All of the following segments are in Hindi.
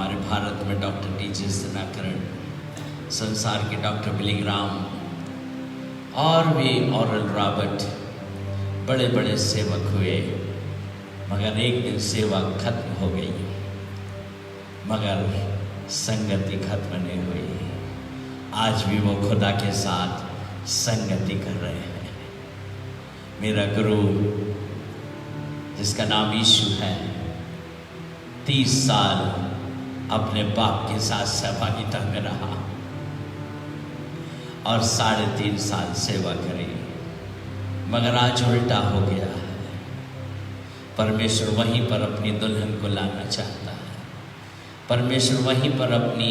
हमारे भारत में डॉक्टर टी.जे. दिनकरन, संसार के डॉक्टर बिली ग्राहम और भी ओरल रॉबर्ट बड़े बड़े सेवक हुए, मगर एक दिन सेवा खत्म हो गई, मगर संगति खत्म नहीं हुई। आज भी वो खुदा के साथ संगति कर रहे हैं। मेरा गुरु जिसका नाम यीशु है, 30 साल अपने बाप के साथ सहभागिता में रहा और 3.5 साल सेवा करी, मगर आज उल्टा हो गया है। परमेश्वर वहीं पर अपनी दुल्हन को लाना चाहता है, परमेश्वर वहीं पर अपनी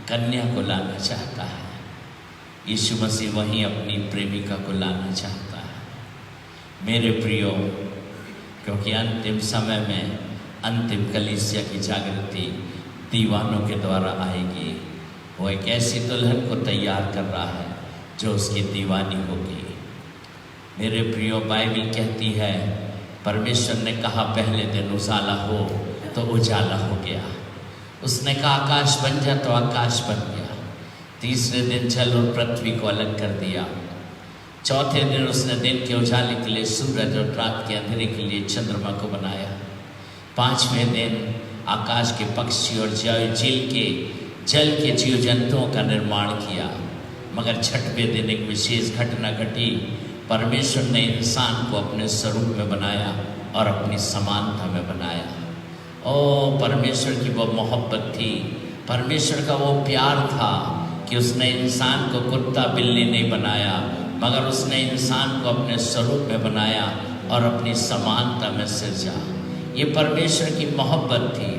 कन्या को लाना चाहता है, यीशु मसीह वहीं अपनी प्रेमिका को लाना चाहता है। मेरे प्रियो, क्योंकि अंतिम समय में अंतिम कलीसिया की जागृति दीवानों के द्वारा आएगी। वो एक ऐसी दुल्हन को तैयार कर रहा है जो उसकी दीवानी होगी। मेरे प्रियो, बाइबल कहती है परमेश्वर ने कहा पहले दिन उजाला हो तो उजाला हो गया। उसने कहा आकाश बन जा तो आकाश बन गया। तीसरे दिन जल और पृथ्वी को अलग कर दिया। चौथे दिन उसने दिन के उजाले के लिए सूरज और रात के अंधेरे के लिए चंद्रमा को बनाया। 5वें दिन आकाश के पक्षी और जल के जीव जंतुओं का निर्माण किया। मगर 6वें दिन एक विशेष घटना घटी। परमेश्वर ने इंसान को अपने स्वरूप में बनाया और अपनी समानता में बनाया। ओ, परमेश्वर की वो मोहब्बत थी, परमेश्वर का वो प्यार था कि उसने इंसान को कुत्ता बिल्ली नहीं बनाया, मगर उसने इंसान को अपने स्वरूप में बनाया और अपनी समानता में सिरजा। ये परमेश्वर की मोहब्बत थी।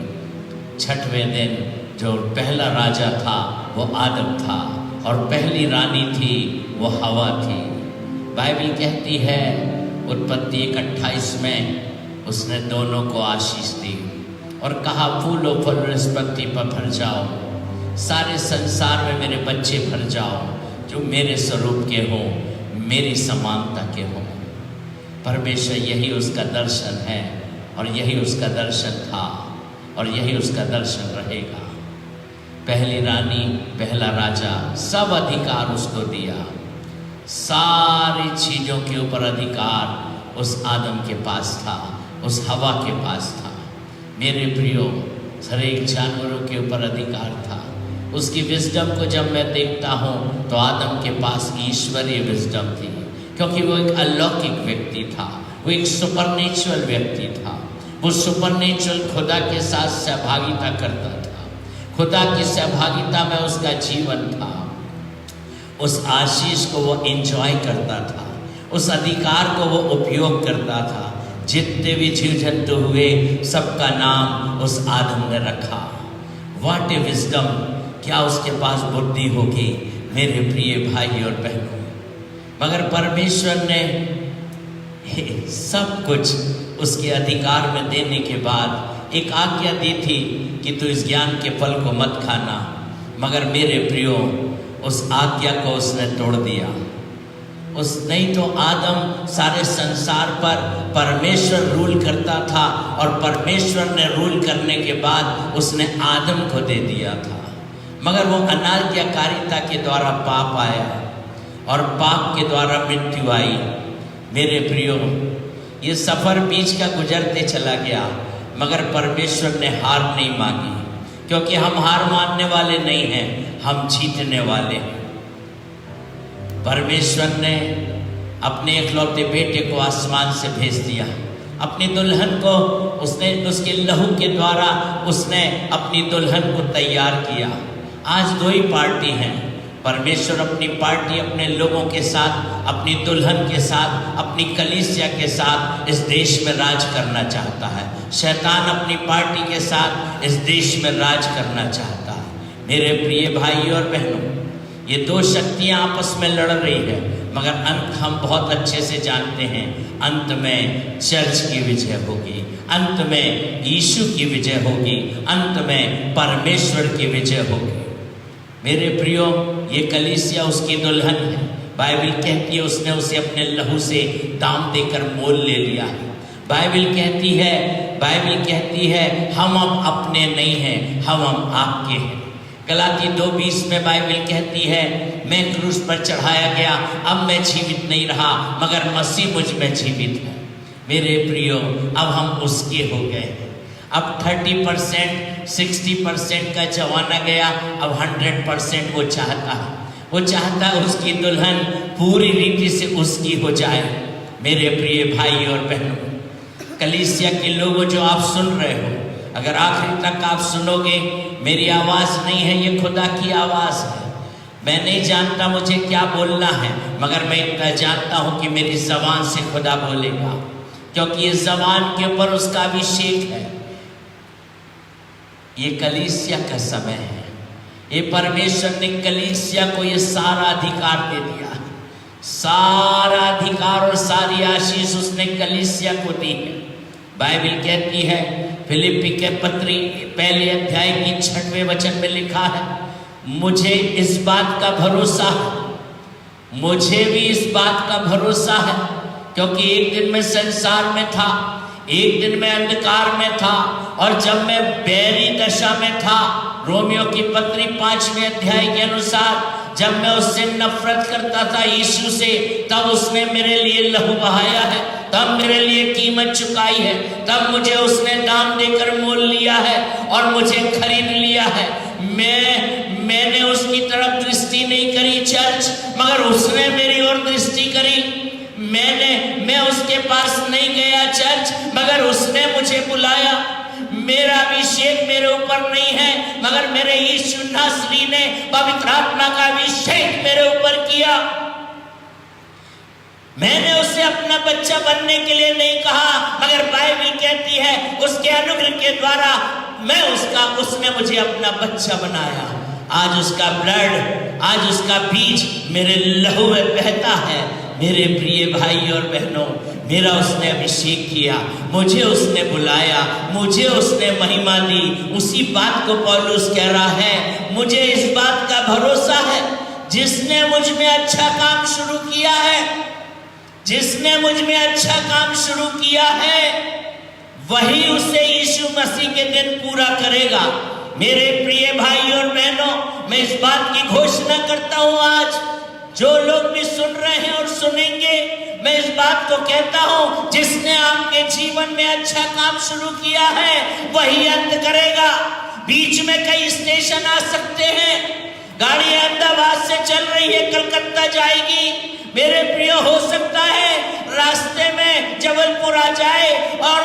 6वें दिन जो पहला राजा था वो आदम था और पहली रानी थी वो हवा थी। बाइबल कहती है उत्पत्ति 1:28 में उसने दोनों को आशीष दी और कहा फूलो फल वनस्पति पर भर जाओ, सारे संसार में मेरे बच्चे भर जाओ जो मेरे स्वरूप के हों, मेरी समानता के हों। परमेश्वर यही उसका दर्शन है और यही उसका दर्शन था और यही उसका दर्शन रहेगा। पहली रानी, पहला राजा, सब अधिकार उसको दिया। सारी चीज़ों के ऊपर अधिकार उस आदम के पास था, उस हवा के पास था। मेरे प्रियो, हर एक जानवरों के ऊपर अधिकार था। उसकी विजडम को जब मैं देखता हूँ तो आदम के पास ईश्वरीय विजडम थी, क्योंकि वो एक अलौकिक व्यक्ति था, वो एक सुपरनेचुरल व्यक्ति था। वो सुपरनेचुरल खुदा के साथ सहभागिता करता था, खुदा की सहभागिता में उसका जीवन था। उस आशीष को वो एंजॉय करता था, उस अधिकार को वो उपयोग करता था। जितने भी जीव जंतु हुए सबका नाम उस आदम ने रखा। What A wisdom! क्या उसके पास बुद्धि होगी मेरे प्रिय भाई और बहनों। मगर परमेश्वर ने सब कुछ उसके अधिकार में देने के बाद एक आज्ञा दी थी कि तू इस ज्ञान के फल को मत खाना। मगर मेरे प्रियो, उस आज्ञा को उसने तोड़ दिया। नहीं तो आदम सारे संसार पर परमेश्वर रूल करता था और परमेश्वर ने रूल करने के बाद उसने आदम को दे दिया था। मगर वो अनाज्ञाकारिता के द्वारा पाप आया और पाप के द्वारा मृत्यु आई। मेरे प्रियो, ये सफ़र बीच का गुजरते चला गया, मगर परमेश्वर ने हार नहीं मांगी, क्योंकि हम हार मानने वाले नहीं हैं, हम जीतने वाले हैं। परमेश्वर ने अपने इकलौते बेटे को आसमान से भेज दिया। अपनी दुल्हन को उसने उसके लहू के द्वारा उसने अपनी दुल्हन को तैयार किया। आज 2 ही पार्टी हैं। परमेश्वर अपनी पार्टी अपने लोगों के साथ, अपनी दुल्हन के साथ, अपनी कलीसिया के साथ इस देश में राज करना चाहता है। शैतान अपनी पार्टी के साथ इस देश में राज करना चाहता है। मेरे प्रिय भाई और बहनों, ये 2 शक्तियां आपस में लड़ रही है, मगर अंत हम बहुत अच्छे से जानते हैं। अंत में चर्च की विजय होगी, अंत में यीशु की विजय होगी, अंत में परमेश्वर की विजय होगी। मेरे प्रियो, ये कलीसिया उसकी दुल्हन है। बाइबल कहती है उसने उसे अपने लहू से दाम देकर मोल ले लिया है। बाइबल कहती है बाइबल कहती है हम अब अपने नहीं हैं, हम आपके हैं। गलाती 2:20 में बाइबल कहती है मैं क्रूस पर चढ़ाया गया, अब मैं जीवित नहीं रहा मगर मसीह मुझ में जीवित है। मेरे प्रियो, अब हम उसके हो गए हैं। अब 30% 60% का जमाना गया, अब 100% वो चाहता है। वो चाहता है उसकी दुल्हन पूरी रीति से उसकी हो जाए। मेरे प्रिय भाई और बहनों, कलीसिया के लोगों जो आप सुन रहे हो, अगर आखिर तक आप सुनोगे, मेरी आवाज़ नहीं है, ये खुदा की आवाज़ है। मैं नहीं जानता मुझे क्या बोलना है, मगर मैं इतना जानता हूँ कि मेरी ज़बान से खुदा बोलेगा, क्योंकि ये ज़बान के ऊपर उसका अभिषेक है। ये कलीसिया का समय है। ये परमेश्वर ने कलीसिया को ये सारा अधिकार दे दिया है। सारा अधिकार और सारी आशीष उसने कलीसिया को दी है। बाइबल कहती है, फिलिप्पी के पत्री 1 अध्याय की 6वें वचन में लिखा है, मुझे इस बात का भरोसा है, मुझे भी इस बात का भरोसा है, क्योंकि एक दिन मैं संसार में था, एक दिन मैं अंधकार में था, और जब मैं बैरी दशा में था, रोमियो की पत्री 5वें अध्याय के अनुसार, जब मैं उससे नफरत करता था यीशु से, तब उसने मेरे लिए लहू बहाया है, तब मेरे लिए कीमत चुकाई है, तब मुझे उसने दाम देकर मोल लिया है और मुझे खरीद लिया है। मैंने उसकी तरफ दृष्टि नहीं करी चर्च, मगर उसने मेरी ओर दृष्टि करी। मैं उसके पास नहीं गया चर्च, मगर उसने मुझे बुलाया। मेरा अभिषेक मेरे ऊपर नहीं है, मगर मेरे यीशु नासरी ने पवित्र आत्मा का अभिषेक मेरे ऊपर किया। मैंने उसे अपना बच्चा बनने के लिए नहीं कहा, मगर बाइबल कहती है उसके अनुग्रह के द्वारा उसने मुझे अपना बच्चा बनाया। आज उसका ब्लड, आज उसका बीज मेरे लहू में बहता है। मेरे प्रिय भाई और बहनों, मेरा उसने अभिषेक किया, मुझे उसने बुलाया, मुझे उसने महिमा दी। उसी बात को पौलुस कह रहा है, मुझे इस बात का भरोसा है, जिसने मुझ में अच्छा काम शुरू किया है, जिसने मुझ में अच्छा काम शुरू किया है, वही उसे यीशु मसीह के दिन पूरा करेगा। मेरे प्रिय भाई और बहनों, मैं इस बात की घोषणा करता हूं, आज जो लोग भी सुन रहे हैं और सुनेंगे, मैं इस बात को कहता हूं, जिसने आपके जीवन में अच्छा काम शुरू किया है वही अंत करेगा। बीच में कई स्टेशन आ सकते हैं, गाड़ी अहमदाबाद से चल रही है, कलकत्ता जाएगी। मेरे प्रिय, हो सकता है रास्ते में जबलपुर आ जाए और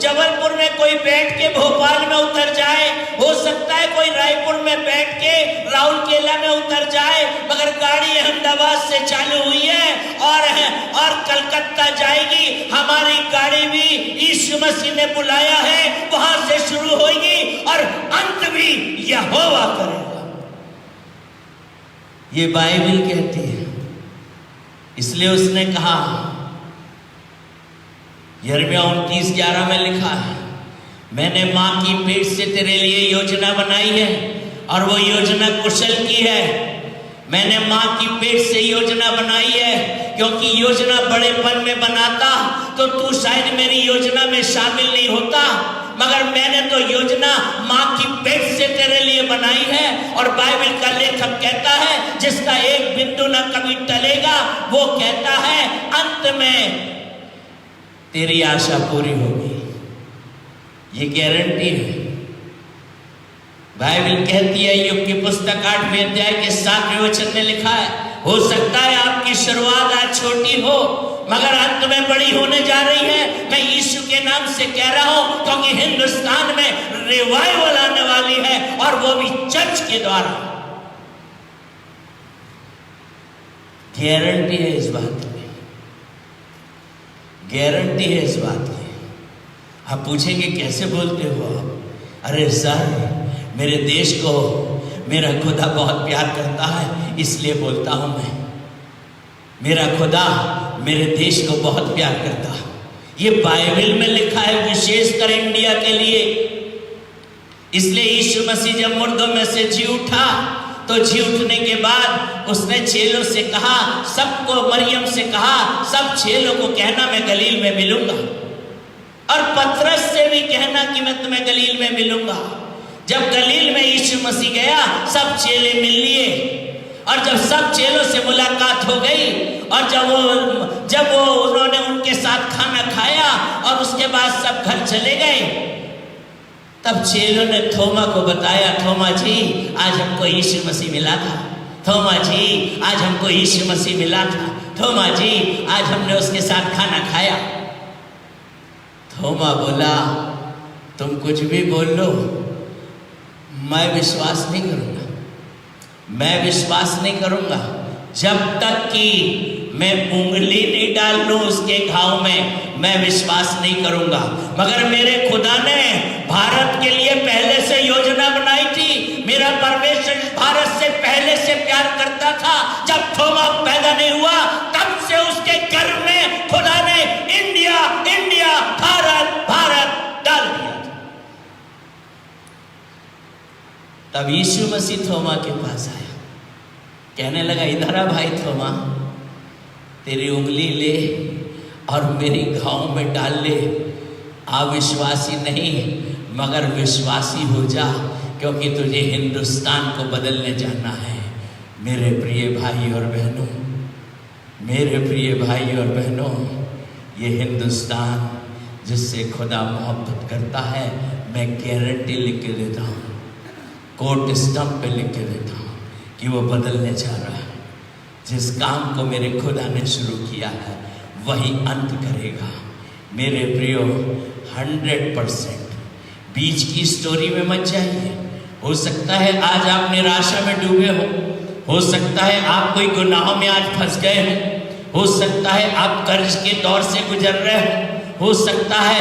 जबलपुर में कोई बैठ के भोपाल में उतर जाए, हो सकता है कोई रायपुर में बैठ के राउरकेला में उतर जाए, मगर गाड़ी अहमदाबाद से चालू हुई है और कलकत्ता जाएगी। हमारी गाड़ी भी यीशु मसीह ने बुलाया है, वहां से शुरू होगी और अंत भी यहोवा करेगा। ये बाइबल कहती है, इसलिए उसने कहा, यिर्मयाह 29:11 में लिखा है, मैंने मां की पेट से तेरे लिए योजना बनाई है और वो योजना कुशल की है। मैंने मां की पेट से योजना बनाई है, क्योंकि योजना बड़ेपन में बनाता तो तू शायद मेरी योजना में शामिल नहीं होता, मगर मैंने तो योजना मां की पेट से तेरे लिए बनाई है। और बाइबल का लेखक कहता है, जिसका एक बिंदु न कभी टलेगा, वो कहता है अंत में तेरी आशा पूरी होगी। ये गारंटी है। बाइबल कहती है, योग की पुस्तक 8वें अध्याय के 7वें वचन में लिखा है, हो सकता है आपकी शुरुआत आज छोटी हो, मगर अंत में बड़ी होने जा रही है। मैं यीशु के नाम से कह रहा हूं, क्योंकि हिंदुस्तान में रिवाइवल आने वाली है, और वो भी चर्च के द्वारा। गारंटी है इस बात की, गारंटी है इस बात की। आप पूछेंगे कैसे बोलते हो आप? अरे सर, मेरे देश को मेरा खुदा बहुत प्यार करता है, इसलिए बोलता हूं मैं। मेरा खुदा मेरे देश को बहुत प्यार करता है। ये बाइबल में लिखा है, विशेषकर इंडिया के लिए। इसलिए यीशु मसीह जब मुर्दों में से जी उठा, तो जी उठने के बाद उसने चेलों से कहा, सबको, मरियम से कहा, सब चेलों को कहना मैं गलील में मिलूंगा। और पतरस से भी कहना कि मैं तुम्हें गलील में मिलूंगा। जब गलील में यीशु मसीह गया, सब चेले मिल लिए, और जब सब चेलों से मुलाकात हो गई, और जब वो उन्होंने उनके साथ खाना खाया और उसके बाद सब घर चले गए, तब चेलों ने थोमा को बताया, थोमा जी आज हमको यीशु मसीह मिला था, थोमा जी आज हमको यीशु मसीह मिला था, थोमा जी आज हमने उसके साथ खाना खाया। थोमा बोला, तुम कुछ भी बोल लो, मैं विश्वास नहीं करूंगा, मैं विश्वास नहीं करूंगा जब तक कि मैं उंगली नहीं डाल लूं उसके घाव में, मैं विश्वास नहीं करूंगा। मगर मेरे खुदा ने भारत के लिए पहले से योजना बनाई थी। मेरा परमेश्वर भारत से पहले से प्यार करता था। जब थोमा पैदा नहीं हुआ, तब से उसके घर में खुदा ने इंडिया इंडिया भारत भारत डाल दिया था। तब यीशु मसीह थोमा के पास आया, कहने लगा, इधर आ भाई थोमा, तेरी उंगली ले और मेरी घाव में डाल ले। अविश्वासी नहीं मगर विश्वासी हो जा, क्योंकि तुझे हिंदुस्तान को बदलने जाना है। मेरे प्रिय भाई और बहनों, मेरे प्रिय भाई और बहनों, ये हिंदुस्तान जिससे खुदा मोहब्बत करता है, मैं गारंटी लिख के देता हूँ, कोर्ट स्टंप पे लिख के देता हूँ कि वो बदलने जा रहा है। जिस काम को मेरे खुदा ने शुरू किया है वही अंत करेगा। मेरे प्रियो, 100% बीच की स्टोरी में मत जाइए। हो सकता है आज आप निराशा में डूबे हो सकता है आप कोई गुनाहों में आज फंस गए हो सकता है आप कर्ज के दौर से गुजर रहे हो सकता है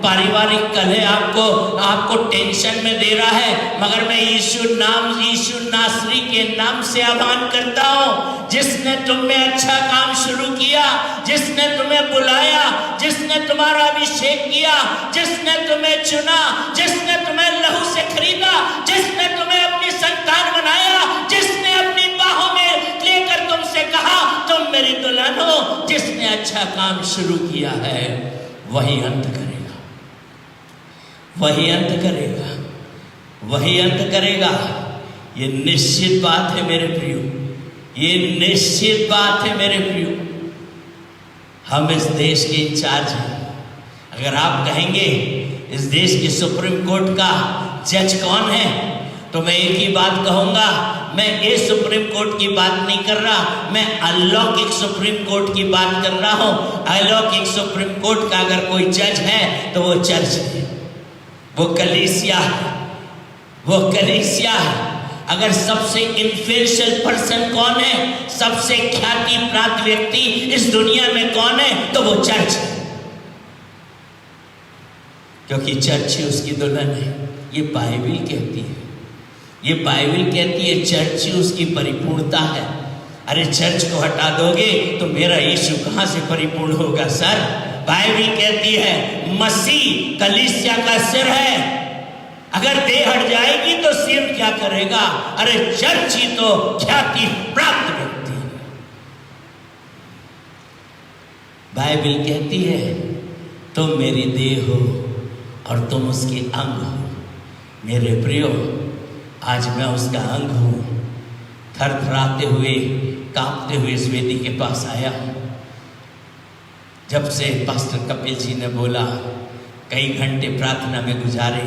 पारिवारिक कलह आपको टेंशन में दे रहा है। मगर मैं यीशु नासरी के नाम से आह्वान करता हूँ, जिसने तुम में अच्छा काम शुरू किया, जिसने तुम्हें बुलाया, जिसने तुम्हारा अभिषेक किया, जिसने तुम्हें चुना, जिसने तुम्हें लहू से खरीदा, जिसने तुम्हें अपनी संतान बनाया, जिसने अपनी बाहों में लेकर तुमसे कहा तुम मेरी दुल्हन हो, जिसने अच्छा काम शुरू किया है वही अंत करेगा, वही अंत करेगा, वही अंत करेगा। ये निश्चित बात है मेरे प्रियो, ये निश्चित बात है मेरे प्रियो। हम इस देश के इंचार्ज हैं। अगर आप कहेंगे इस देश की सुप्रीम कोर्ट का जज कौन है, तो मैं एक ही बात कहूंगा, मैं ये सुप्रीम कोर्ट की बात नहीं कर रहा, मैं अलौकिक सुप्रीम कोर्ट की बात कर रहा हूं। अलौकिक सुप्रीम कोर्ट का अगर कोई जज है तो वो चर्च है, वो कलीसिया है, वो कलीसिया है। अगर सबसे इन्फ्लुएंशियल पर्सन कौन है, सबसे ख्याति प्राप्त व्यक्ति इस दुनिया में कौन है, तो वो चर्च है, क्योंकि चर्च ही उसकी दुल्हन है। ये बाइबल कहती है, ये बाइबल कहती है चर्च ही उसकी परिपूर्णता है। अरे चर्च को हटा दोगे तो मेरा यीशु कहां से परिपूर्ण होगा सर? बाइबल कहती है मसीह कलीसिया का सिर है। अगर देह हट जाएगी तो सिर क्या करेगा? अरे चर्च ही तो ख्याति प्राप्त व्यक्ति है। बाइबल कहती है तुम मेरी देह हो और तुम उसके अंग हो। मेरे प्रियो, आज मैं उसका अंग हूं। थरथराते हुए, कांपते हुए इस वेदी के पास आया हूं। जब से पास्टर कपिल जी ने बोला, कई घंटे प्रार्थना में गुजारे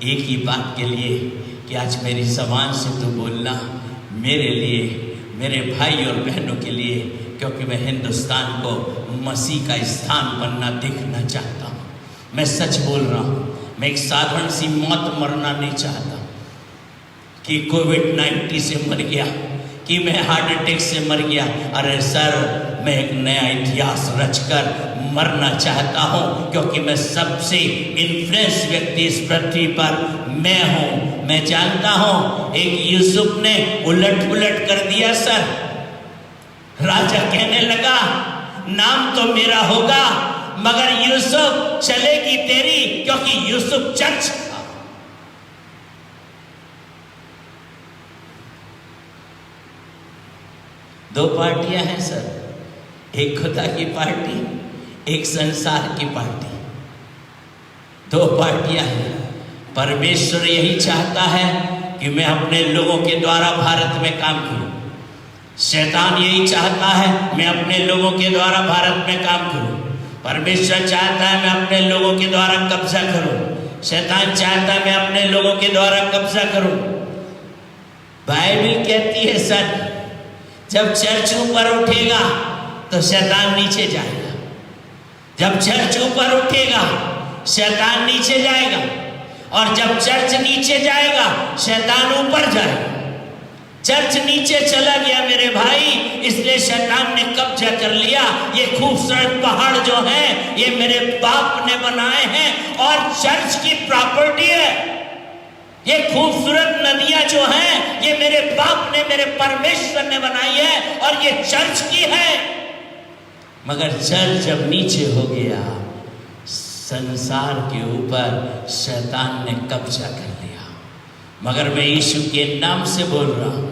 एक ही बात के लिए कि आज मेरी ज़बान से तू बोलना मेरे लिए, मेरे भाई और बहनों के लिए, क्योंकि मैं हिंदुस्तान को मसीह का स्थान बनना देखना चाहता हूँ। मैं सच बोल रहा हूँ, मैं एक साधारण सी मौत मरना नहीं चाहता कि कोविड-19 से मर गया, कि मैं हार्ट अटैक से मर गया। अरे सर, मैं एक नया इतिहास रचकर मरना चाहता हूँ, क्योंकि मैं सबसे इन्फ्लुएंस व्यक्ति इस पृथ्वी पर मैं हूँ। मैं जानता हूँ एक यूसुफ ने उलट पुलट कर दिया सर। राजा कहने लगा नाम तो मेरा होगा मगर यूसुफ चलेगी तेरी, क्योंकि यूसुफ चर्च था। दो पार्टियां हैं सर, एक खुदा की पार्टी, एक संसार की पार्टी। दो पार्टियां हैं। परमेश्वर यही चाहता है कि मैं अपने लोगों के द्वारा भारत में काम करूं। शैतान यही चाहता है मैं अपने लोगों के द्वारा भारत में काम करूं। परमेश्वर चाहता है मैं अपने लोगों के द्वारा कब्जा करूं। शैतान चाहता है मैं अपने लोगों के द्वारा कब्जा करूं। बाइबल कहती है सर, जब चर्च ऊपर उठेगा तो शैतान नीचे जाएगा। जब चर्च ऊपर उठेगा शैतान नीचे जाएगा, और जब चर्च नीचे जाएगा शैतान ऊपर जाएगा। चर्च नीचे चला गया मेरे भाई, इसलिए शैतान ने कब्जा कर लिया। ये खूबसूरत पहाड़ जो हैं ये मेरे बाप ने बनाए हैं और चर्च की प्रॉपर्टी है। ये खूबसूरत नदियां जो हैं ये मेरे बाप ने, मेरे परमेश्वर ने बनाई है और ये चर्च की है। मगर चर्च जब नीचे हो गया, संसार के ऊपर शैतान ने कब्जा कर लिया। मगर मैं यीशु के नाम से बोल रहा हूं,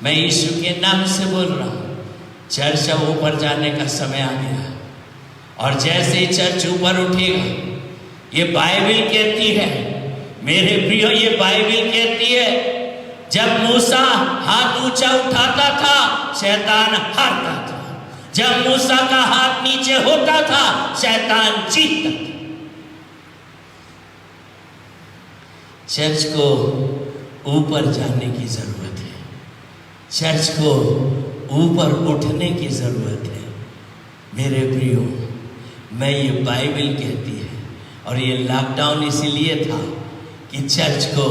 मैं यीशु के नाम से बोल रहा हूं, चर्च अब ऊपर जाने का समय आ गया। और जैसे ही चर्च ऊपर उठेगा, ये बाइबल कहती है मेरे प्रियो, ये बाइबल कहती है जब मूसा हाथ ऊंचा उठाता था शैतान हारता था। जब मूसा का हाथ नीचे होता था शैतान जीतता था। चर्च को ऊपर जाने की जरूरत है। चर्च को ऊपर उठने की जरूरत है। मेरे प्रियो, मैं ये बाइबल कहती है, और ये लॉकडाउन इसीलिए था कि चर्च को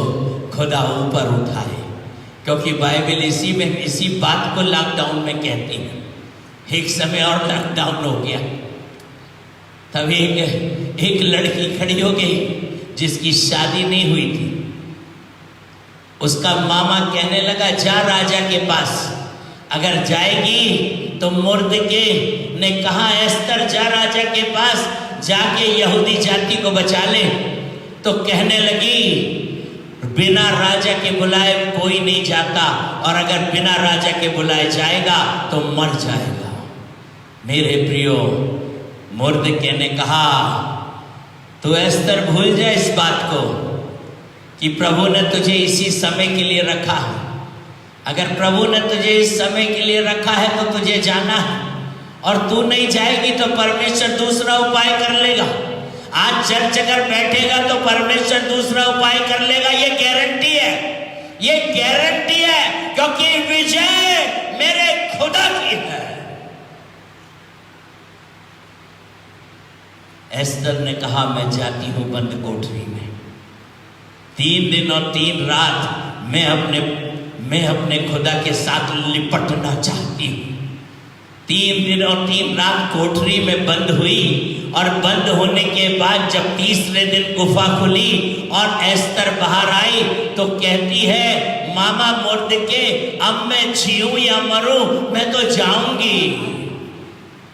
खुदा ऊपर उठाए, क्योंकि बाइबल इसी बात को लॉकडाउन में कहती है। एक समय और लॉकडाउन हो गया, तब एक लड़की खड़ी हो गई जिसकी शादी नहीं हुई थी। उसका मामा कहने लगा जा राजा के पास, अगर जाएगी तो मुर्दके ने कहा एस्तर जा राजा के पास, जाके यहूदी जाति को बचा ले। तो कहने लगी बिना राजा के बुलाए कोई नहीं जाता, और अगर बिना राजा के बुलाए जाएगा तो मर जाएगा। मेरे प्रियो, मुर्दके ने कहा तो एस्तर भूल जाए इस बात को कि प्रभु ने तुझे इसी समय के लिए रखा है। अगर प्रभु ने तुझे इस समय के लिए रखा है तो तुझे जाना है, और तू नहीं जाएगी तो परमेश्वर दूसरा उपाय कर लेगा। आज चर्च अगर बैठेगा तो परमेश्वर दूसरा उपाय कर लेगा, ये गारंटी है, ये गारंटी है, क्योंकि विजय मेरे खुदा की है। एस्तर ने कहा मैं जाती हूं बंद कोठरी में। 3 दिन और 3 रात मैं अपने खुदा के साथ लिपटना चाहती हूं। 3 दिन और 3 रात कोठरी में बंद हुई, और बंद होने के बाद जब तीसरे दिन गुफा खुली और एस्तर बाहर आई तो कहती है मामा मुर्दके, अब मैं जीऊं या मरूं, मैं तो जाऊंगी।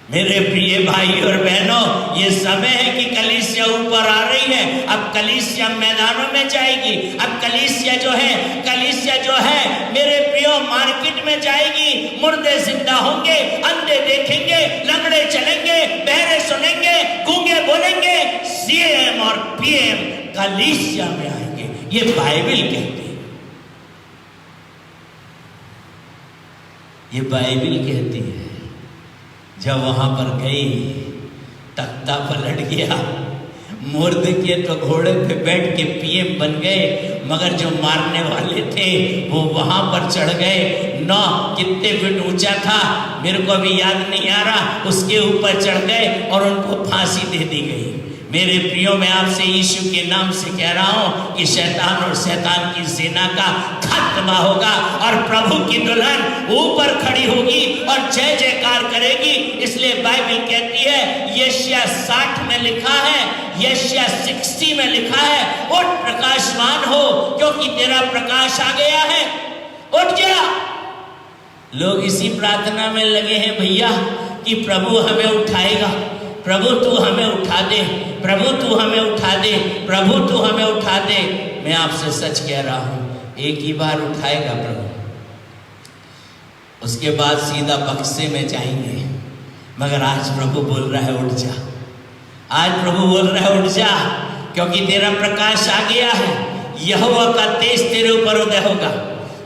मेरे प्रिय भाई और बहनों, ये समय है कि कलीसिया ऊपर आ रही है। अब कलीसिया मैदानों में जाएगी। अब कलीसिया जो है मेरे प्रियो मार्केट में जाएगी। मुर्दे जिंदा होंगे, अंधे देखेंगे, लंगड़े चलेंगे, बहरे सुनेंगे, गूंगे बोलेंगे। सीएम और पीएम कलीसिया में आएंगे, ये बाइबल कहती है। ये बाइबल कहती है। जब वहां पर गई, तख्ता पलट गया। मुर्दके तो घोड़े पे बैठ के पीएम बन गए, मगर जो मारने वाले थे वो वहां पर चढ़ गए। 9 कितने फीट ऊंचा था मेरे को अभी याद नहीं आ रहा, उसके ऊपर चढ़ गए और उनको फांसी दे दी गई। मेरे प्रियो, मैं आपसे यीशु के नाम से कह रहा हूं कि शैतान और शैतान की सेना का खात्मा होगा, और प्रभु की दुल्हन ऊपर खड़ी होगी और जय जयकार करेगी। इसलिए बाइबल कहती है, यशायाह 60 में लिखा है, यशायाह 60 में लिखा है, उठ प्रकाशवान हो क्योंकि तेरा प्रकाश आ गया है। उठ जा। लोग इसी प्रार्थना में लगे हैं भैया कि प्रभु हमें उठाएगा, प्रभु तू हमें उठा दे, प्रभु तू हमें उठा दे, प्रभु तू हमें उठा दे। मैं आपसे सच कह रहा हूं, एक ही बार उठाएगा प्रभु, उसके बाद सीधा बक्से में जाएंगे। मगर आज प्रभु बोल रहा है उठ जा। आज प्रभु बोल रहा है उठ जा। क्योंकि तेरा प्रकाश आ गया है। यहोवा का तेज तेरे ऊपर उदय होगा,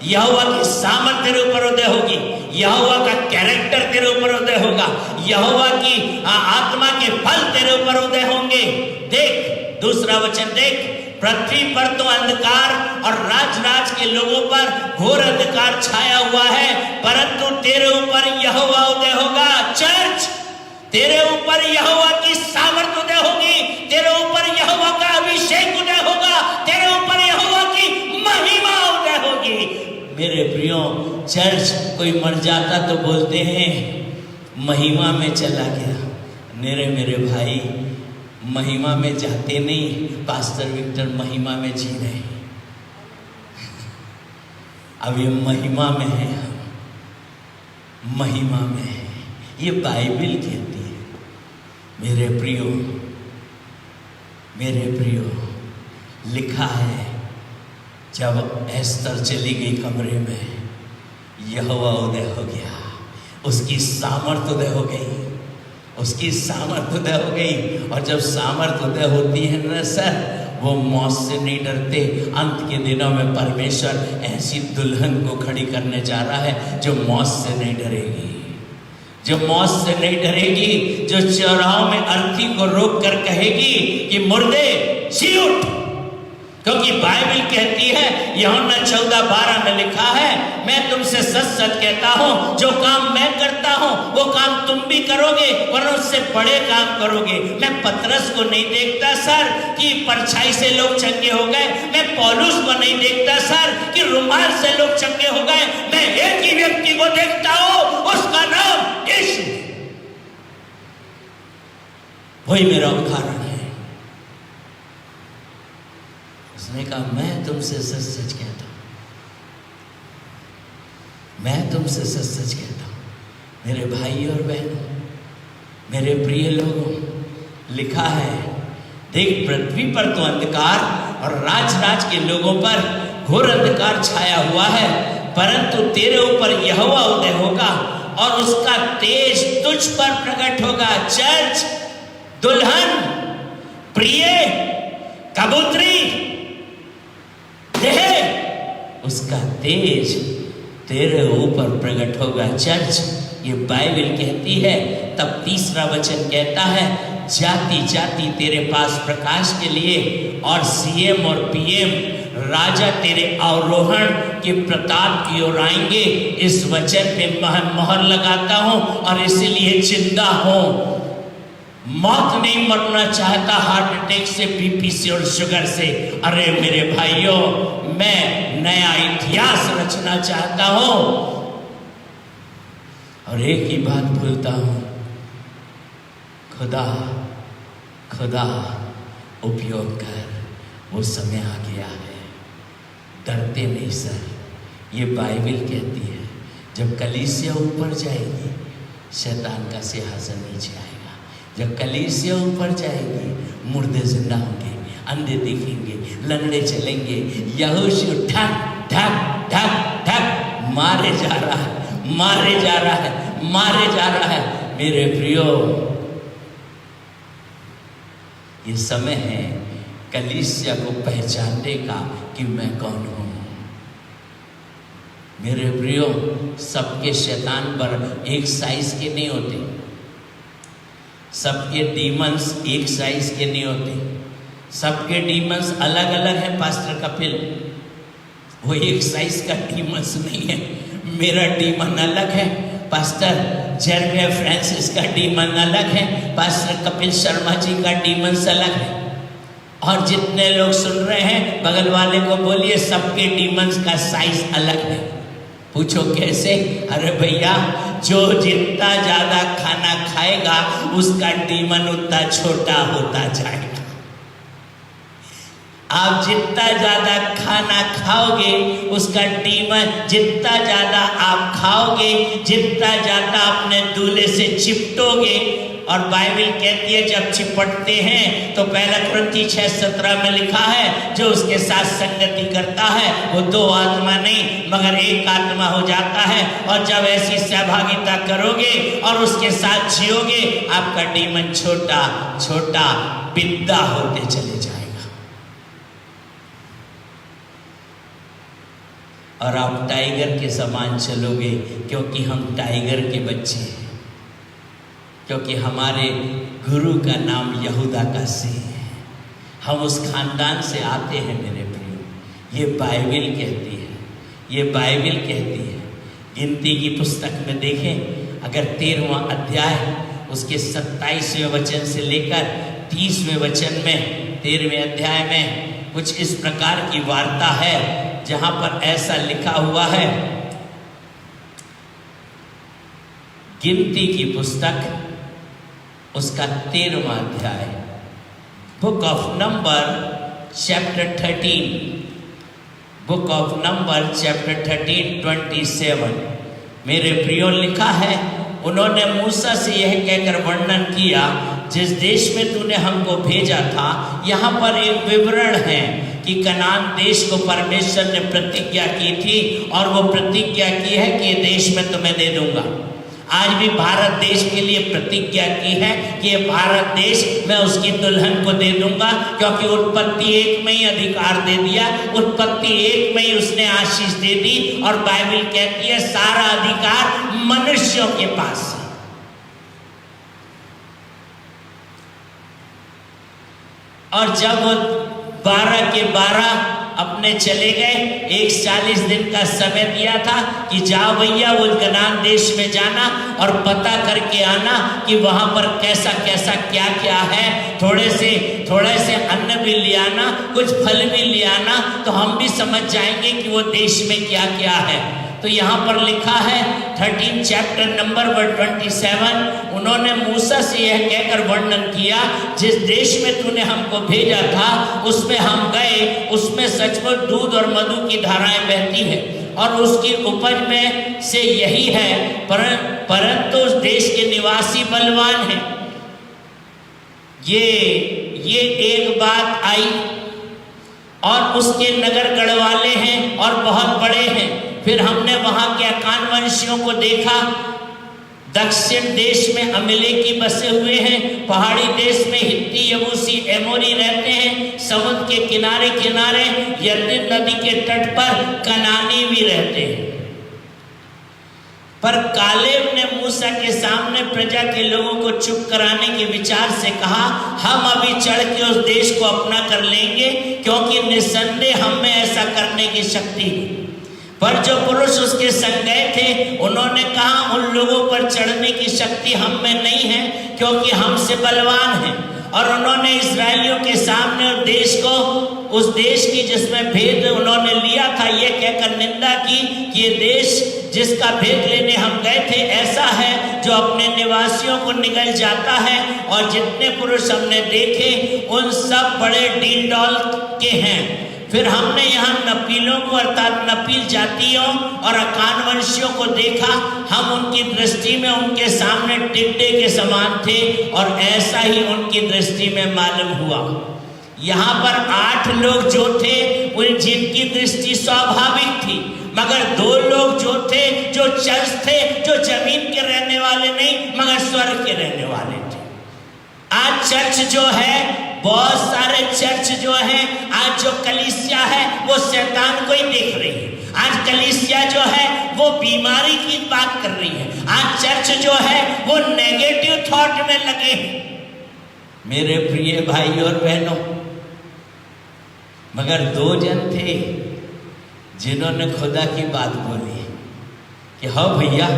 यहोवा की सामर्थ तेरे ऊपर उदय होगी, यहोवा का कैरेक्टर तेरे ऊपर उदय होगा, यहोवा की आत्मा के फल तेरे ऊपर उदय होंगे। देख दूसरा वचन देख, पृथ्वी पर तो अंधकार और राज के लोगों पर घोर अंधकार छाया हुआ है, परंतु तेरे ऊपर यहोवा उदय होगा। चर्च, तेरे ऊपर यहोवा की सामर्थ उदय होगी, तेरे ऊपर यहोवा का अभिषेक उदय होगा, तेरे ऊपर यहोवा की महिमा उदय होगी। मेरे प्रियो, चर्च कोई मर जाता तो बोलते हैं महिमा में चला गया। मेरे भाई, महिमा में जाते नहीं, पास्टर विक्टर महिमा में जी रहे हैं। अब ये महिमा में है, महिमा में है, ये बाइबल कहती है। मेरे प्रियो, लिखा है जब एस्तर चली गई कमरे में, यहोवा उदय हो गया, उसकी सामर्थ उदय हो गई, उसकी सामर्थ उदय हो गई। और जब सामर्थ उदय होती है ना सर, वो मौत से नहीं डरते। अंत के दिनों में परमेश्वर ऐसी दुल्हन को खड़ी करने जा रहा है जो मौत से नहीं डरेगी, जो मौत से नहीं डरेगी, जो चौराहों में अर्थी को रोक कर कहेगी कि मुर्दे जी उठ। क्योंकि बाइबल कहती है, यूहन्ना 14:12 में लिखा है, मैं तुमसे सच सच कहता हूं, जो काम मैं करता हूं वो काम तुम भी करोगे, वरना उससे बड़े काम करोगे। मैं पतरस को नहीं देखता सर कि परछाई से लोग चंगे हो गए, मैं पौलुस को नहीं देखता सर कि रुमाल से लोग चंगे हो गए, मैं एक ही व्यक्ति को देखता हूं, उसका नाम यीशु। वही मेरा उदाहरण है। उसने कहा, मैं तुमसे सच सच कहता हूं, मैं तुमसे सच सच कहता हूं। मेरे भाई और बहनों, मेरे प्रिय लोगों, लिखा है, देख पृथ्वी पर तो अंधकार और राज के लोगों पर घोर अंधकार छाया हुआ है, परंतु तेरे ऊपर यहोवा उदय होगा और उसका तेज तुझ पर प्रकट होगा। चर्च, दुल्हन, प्रिय, कबूतरी, देह, उसका तेज तेरे ऊपर प्रकट होगा। चर्च, ये बाइबल कहती है। तब तीसरा वचन कहता है, जाति जाति तेरे पास प्रकाश के लिए और सीएम और पीएम राजा तेरे आरोहण के प्रताप की ओर आएंगे। इस वचन पे मोहर लगाता हूं और इसीलिए जिंदा हूं। मौत नहीं मरना चाहता, हार्ट अटैक से, बीपी से और शुगर से। अरे मेरे भाइयों, मैं नया इतिहास रचना चाहता हूं और एक ही बात भूलता हूं, खुदा उपयोग कर, वो समय आ गया है। डरते नहीं सर, ये बाइबल कहती है, जब कलीसिया ऊपर जाएगी शैतान का सिंहासन नीचे आएगा। जब कलीसिया ऊपर जाएगी, मुर्दे जिंदा होंगे, अंधे दिखेंगे, लंगड़े चलेंगे। यहोशू ठक ठक ठक ठक मारे जा रहा है, मारे जा रहा है, मारे जा रहा है। मेरे प्रियो, ये समय है कलीसिया को पहचानने का कि मैं कौन हूं। मेरे प्रियो, सबके शैतान पर एक साइज के नहीं होते, सबके डीमंस एक साइज के नहीं होते, सबके डीमंस अलग अलग हैं। पास्टर कपिल, वो एक साइज का डीमंस नहीं है। मेरा डीमन अलग है, पास्टर जेरमिया फ्रांसिस का डीमन अलग है, पास्टर कपिल शर्मा जी का डीमंस अलग है। और जितने लोग सुन रहे हैं, बगल वाले को बोलिए सबके डीमंस का साइज अलग है। पूछो कैसे? अरे भैया, जो जितना ज्यादा खाना खाएगा उसका डीमन उतना छोटा होता जाएगा। आप जितना ज्यादा खाना खाओगे उसका डीमन, जितना ज्यादा आप खाओगे, जितना ज्यादा अपने दूल्हे से चिपटोगे। और बाइबल कहती है जब चिपटते हैं तो पहला कुरिन्थी 6:17 में लिखा है, जो उसके साथ संगति करता है वो दो आत्मा नहीं मगर एक आत्मा हो जाता है। और जब ऐसी सहभागिता करोगे और उसके साथ जियोगे, आपका डीमन छोटा छोटा पिद्दा होते चले जाएगा। और आप टाइगर के समान चलोगे, क्योंकि हम टाइगर के बच्चे हैं, क्योंकि हमारे गुरु का नाम यहूदा का सिंह है। हम उस खानदान से आते हैं मेरे प्रियो। ये बाइबिल कहती है, ये बाइबिल कहती है। गिनती की पुस्तक में देखें, अगर 13वां अध्याय उसके 27वें वचन से लेकर 30वें वचन में 13वें अध्याय में कुछ इस प्रकार की वार्ता है, जहां पर ऐसा लिखा हुआ है। गिनती की पुस्तक उसका 13वां अध्याय, book of number chapter 13, book of number chapter 13 27। मेरे प्रियो लिखा है, उन्होंने मूसा से यह कहकर वर्णन किया, जिस देश में तूने हमको भेजा था, यहाँ पर एक विवरण है कि कनान देश को परमेश्वर ने प्रतिज्ञा की थी, और वो प्रतिज्ञा की है कि ये देश मैं तुम्हें दे दूंगा। आज भी भारत देश के लिए प्रतिज्ञा की है कि ये भारत देश मैं उसकी दुल्हन को दे दूंगा, क्योंकि उत्पत्ति 1 में ही अधिकार दे दिया, उत्पत्ति 1 में ही उसने आशीष दे दी। और बाइबल कहती है सारा अधिकार मनुष्यों के पास है। और जब 12 के 12 अपने चले गए, 40 दिन का समय दिया था कि जाओ भैया वो कनान देश में जाना और पता करके आना कि वहां पर कैसा कैसा क्या क्या है। थोड़े से अन्न भी ले आना, कुछ फल भी ले आना, तो हम भी समझ जाएंगे कि वो देश में क्या क्या है। तो यहाँ पर लिखा है 13 चैप्टर नंबर 27, उन्होंने मूसा से यह कहकर वर्णन किया, जिस देश में तूने हमको भेजा था उसमें हम गए, उसमें सचमुच दूध और मधु की धाराएं बहती है, और उसकी उपज में से यही है, परंतु उस देश के निवासी बलवान हैं। ये एक बात आई, और उसके नगर गढ़वाले हैं और बहुत बड़े हैं। फिर हमने वहां के अकान वंशियों को देखा, दक्षिण देश में अमेलेकी बसे हुए हैं, पहाड़ी देश में हित्ती, यबूसी, एमोरी रहते हैं, समुद्र के किनारे किनारे यरदन नदी के तट पर कनानी भी रहते हैं। पर कालेब ने मूसा के सामने प्रजा के लोगों को चुप कराने के विचार से कहा, हम अभी चढ़ के उस देश को अपना कर लेंगे, क्योंकि निसंदेह हम में ऐसा करने की शक्ति है। पर जो पुरुष उसके संग गए थे, उन्होंने कहा, उन लोगों पर चढ़ने की शक्ति हम में नहीं है, क्योंकि हमसे बलवान है। और उन्होंने इस्राएलियों के सामने उस देश की जिसमें भेद उन्होंने लिया था, ये कहकर निंदा की कि ये देश जिसका भेद लेने हम गए थे ऐसा है जो अपने निवासियों को निगल जाता है, और जितने पुरुष हमने देखे उन सब बड़े डील डॉल के हैं। फिर हमने यहाँ नपीलों को अर्थात नपील जातियों और अकान वंशियों को देखा, हम उनकी दृष्टि में उनके सामने टिड्डे के समान थे, और ऐसा ही उनकी दृष्टि में मालूम हुआ। यहाँ पर 8 लोग जो थे उन जिनकी दृष्टि स्वाभाविक थी, मगर 2 लोग जो थे जो चर्च थे, जो जमीन के रहने वाले नहीं मगर स्वर्ग के रहने वाले थे। आज चर्च जो है, बहुत सारे चर्च जो है, आज जो कलीसिया है वो शैतान को ही देख रही है। आज कलीसिया जो है वो बीमारी की बात कर रही है। आज चर्च जो है वो नेगेटिव थॉट में लगे हैं। मेरे प्रिय भाई और बहनों, मगर 2 जन थे जिन्होंने खुदा की बात बोली कि हाँ भैया,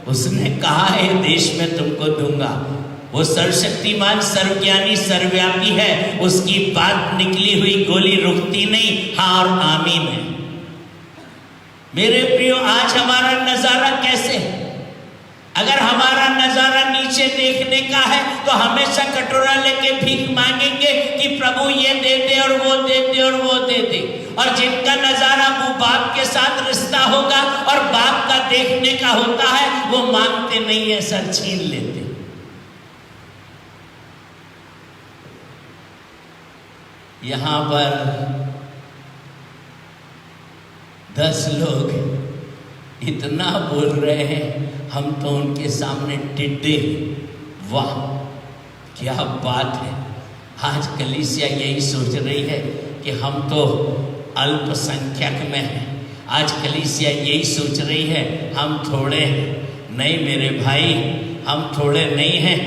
उसने कहा है देश में तुमको दूंगा। वो सर्वशक्तिमान, सर्वज्ञानी, सर्वव्यापी है, उसकी बात निकली हुई गोली रुकती नहीं, हाँ और आमीन है। मेरे प्रियो, आज हमारा नजारा कैसे है? अगर हमारा नजारा नीचे देखने का है तो हमेशा कटोरा लेके भीख मांगेंगे कि प्रभु ये दे दे और वो दे दे और वो दे दे। और जिनका नजारा वो बाप के साथ रिश्ता होगा और बाप का देखने का होता है, वो मांगते नहीं है, सर छीन लेते। यहां पर 10 लोग इतना बोल रहे हैं, हम तो उनके सामने टिड्डे। वाह क्या बात है। आज कलीसिया यही सोच रही है कि हम तो अल्पसंख्यक में हैं, आज कलीसिया यही सोच रही है, हम थोड़े हैं। नहीं मेरे भाई, हम थोड़े नहीं हैं।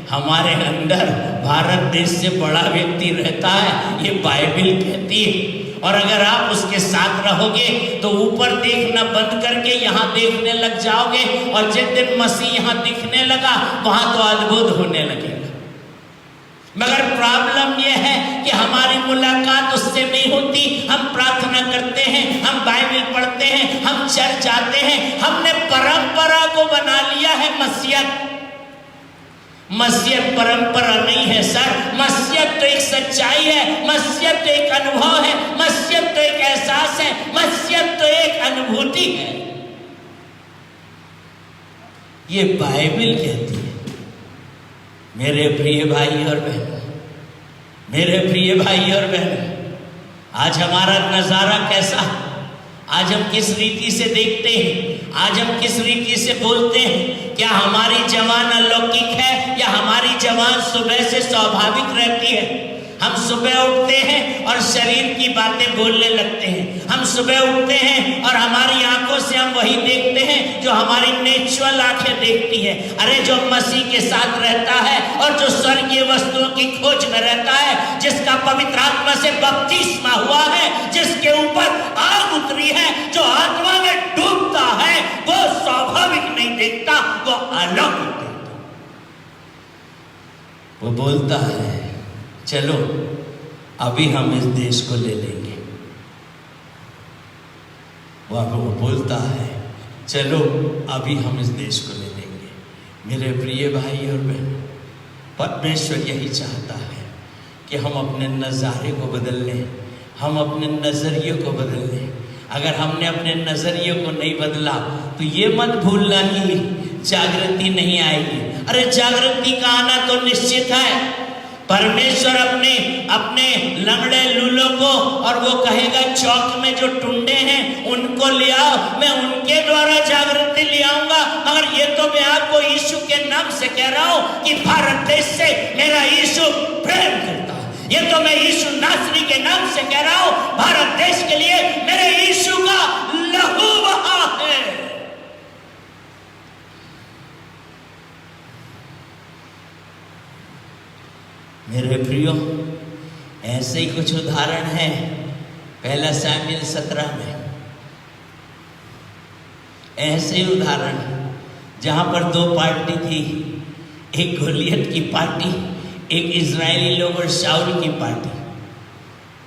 हमारे अंदर भारत देश से बड़ा व्यक्ति रहता है, ये बाइबल कहती है। और अगर आप उसके साथ रहोगे तो ऊपर देखना बंद करके यहाँ देखने लग जाओगे, और जिस दिन मसीह यहाँ दिखने लगा वहां तो अद्भुत होने लगेगा। मगर प्रॉब्लम यह है कि हमारी मुलाकात उससे नहीं होती। हम प्रार्थना करते हैं, हम बाइबल पढ़ते हैं, हम चर्च जाते हैं, हमने परंपरा को बना लिया है मसीहत। मसीहत परंपरा नहीं है सर, मसीहत तो एक सच्चाई है, मसीहत तो एक अनुभव है, मसीहत तो एक एहसास है, मसीहत तो एक अनुभूति है। ये बाइबल कहती है। मेरे प्रिय भाई और बहन, मेरे प्रिय भाई और बहन, आज हमारा नजारा कैसा है? आज हम किस रीति से देखते हैं? आज हम किस रीति से बोलते हैं? क्या हमारी जवान अलौकिक है या हमारी जवान सुबह से स्वाभाविक रहती है? हम सुबह उठते हैं और शरीर की बातें बोलने लगते हैं। हम सुबह उठते हैं और हमारी आंखों से हम वही देखते हैं जो हमारी नेचुरल आंखें देखती है। अरे जो मसीह के साथ रहता है और जो स्वर्गीय वस्तुओं की खोज में रहता है, जिसका पवित्र आत्मा से बपतिस्मा हुआ है, जिसके ऊपर आग उतरी है, जो आत्मा में डूबता है, वो स्वाभाविक नहीं देखता, वो अलौकिक देखता। वो बोलता है चलो अभी हम इस देश को ले लेंगे। वो बोलता है चलो अभी हम इस देश को ले लेंगे। मेरे प्रिय भाई और बहन, परमेश्वर यही चाहता है कि हम अपने नज़ारे को बदल लें, हम अपने नज़रिए को बदल लें। अगर हमने अपने नज़रिए को नहीं बदला तो ये मत भूलना कि जागृति नहीं आएगी। अरे जागृति का आना तो निश्चित है। परमेश्वर अपने लंगड़े लूलों को, और वो कहेगा चौक में जो टुंडे हैं उनको ले आओ, मैं उनके द्वारा जागृति ले आऊंगा। मगर ये तो मैं आपको यीशु के नाम से कह रहा हूं कि भारत देश से मेरा यीशु प्रेम करता है। ये तो मैं यीशु नासरी के नाम से कह रहा हूं, भारत देश के लिए मेरे यीशु का लहू बहा है। मेरे प्रियो, ऐसे ही कुछ उदाहरण हैं पहला सामुएल 17 में। ऐसे ही उदाहरण जहां पर दो पार्टी थी, एक गोलियत की पार्टी, एक इजरायली लोग और शाऊल की पार्टी।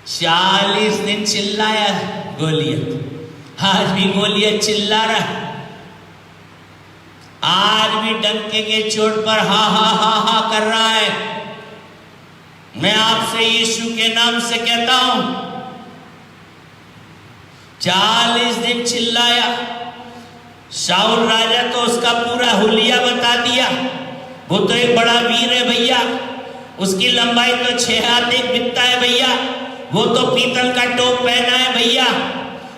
40 दिन चिल्लाया गोलियत, आज भी गोलियत चिल्ला रहा, आज भी डंके के चोट पर हा हा हा हा कर रहा है। मैं आपसे यीशु के नाम से कहता हूं, 40 दिन चिल्लाया। शाऊल राजा तो उसका पूरा हुलिया बता दिया, वो तो एक बड़ा वीर है भैया, उसकी लंबाई तो 6 हाथ एक बिकता है भैया, वो तो पीतल का टोप पहना है भैया,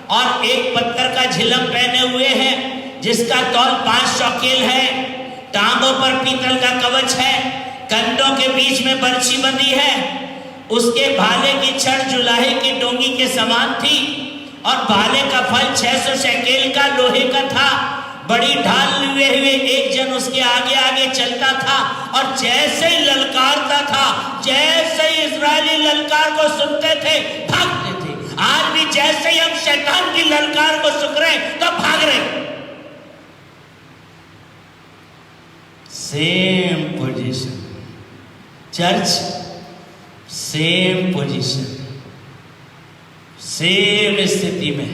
और एक पत्थर का झिलम पहने हुए है जिसका तौल 5 शौकेल है, टांगों पर पीतल का कवच है, कंधों के बीच में बर्छी बंधी है, उसके भाले की छड़ जुलाहे की डोंगी के समान थी, और भाले का फल 600 शेकेल का लोहे का था। बड़ी ढाल लिए हुए एक जन उसके आगे आगे चलता था, और जैसे ही ललकारता था, जैसे ही इजरायली ललकार को सुनते थे भागते थे। आज भी जैसे ही हम शैतान की ललकार को सुन रहे तो भाग रहे। Same position church, same position, same स्थिति में।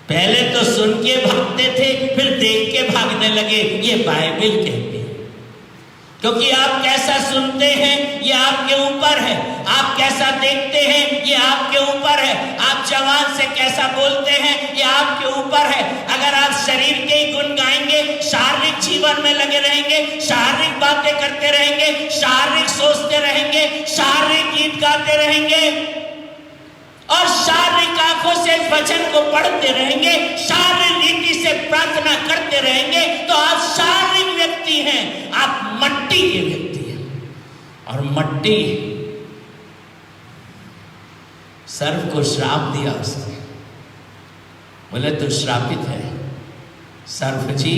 पहले तो सुन के भागते थे, फिर देख के भागने लगे। ये बाइबल कहती है। क्योंकि आप कैसा सुनते हैं ये आपके ऊपर है, आप कैसा देखते हैं ये आपके ऊपर है, आप जवान से कैसा बोलते हैं ये आपके ऊपर है। अगर आप शरीर के ही गुण गाएंगे, शारीरिक जीवन में लगे रहेंगे, शारीरिक बातें करते रहेंगे, शारीरिक सोचते रहेंगे, शारीरिक गीत गाते रहेंगे, और शारीरिक आंखों से वचन को पढ़ते रहेंगे, शारीरिक रीति से प्रार्थना करते रहेंगे, तो आप शारीरिक व्यक्ति हैं, आप मट्टी के व्यक्ति हैं। और मट्टी सर्व को श्राप दिया उसने, बोले तो श्रापित है। सर्प जी